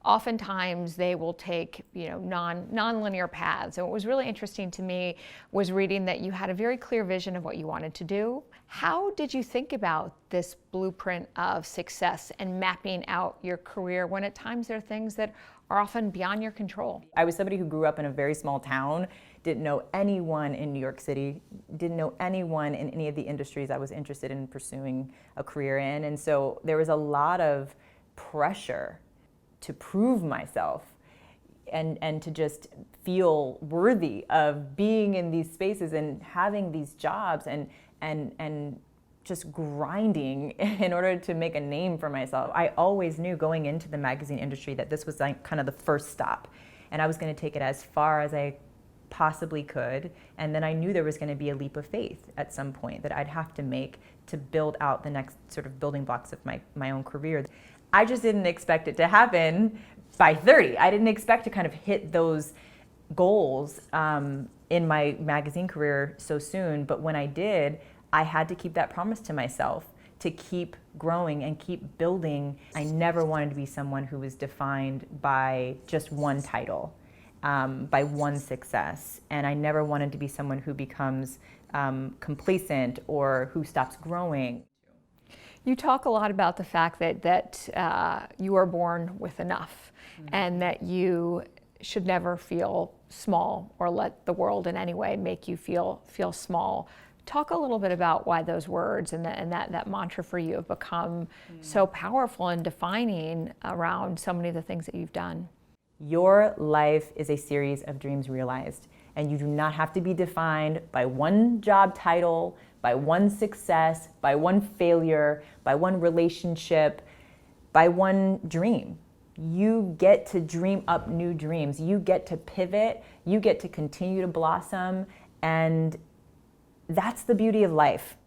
oftentimes they will take, non-linear paths. And what was really interesting to me was reading that you had a very clear vision of what you wanted to do. How did you think about this blueprint of success and mapping out your career when at times there are things that are often beyond your control? I was somebody who grew up in a very small town, didn't know anyone in New York City, didn't know anyone in any of the industries I was interested in pursuing a career in. And so there was a lot of pressure to prove myself and to just feel worthy of being in these spaces and having these jobs and just grinding in order to make a name for myself. I always knew going into the magazine industry that this was like kind of the first stop, and I was going to take it as far as I possibly could. And then I knew there was going to be a leap of faith at some point that I'd have to make to build out the next sort of building blocks of my own career. I just didn't expect it to happen by 30. I didn't expect to kind of hit those goals in my magazine career so soon. But when I did, I had to keep that promise to myself to keep growing and keep building. I never wanted to be someone who was defined by just one title, by one success. And I never wanted to be someone who becomes complacent or who stops growing. You talk a lot about the fact that you are born with enough, and that you should never feel small or let the world in any way make you feel small. Talk a little bit about why those words and that mantra for you have become so powerful and defining around so many of the things that you've done. Your life is a series of dreams realized, and you do not have to be defined by one job title, by one success, by one failure, by one relationship, by one dream. You get to dream up new dreams. You get to pivot. You get to continue to blossom. And that's the beauty of life.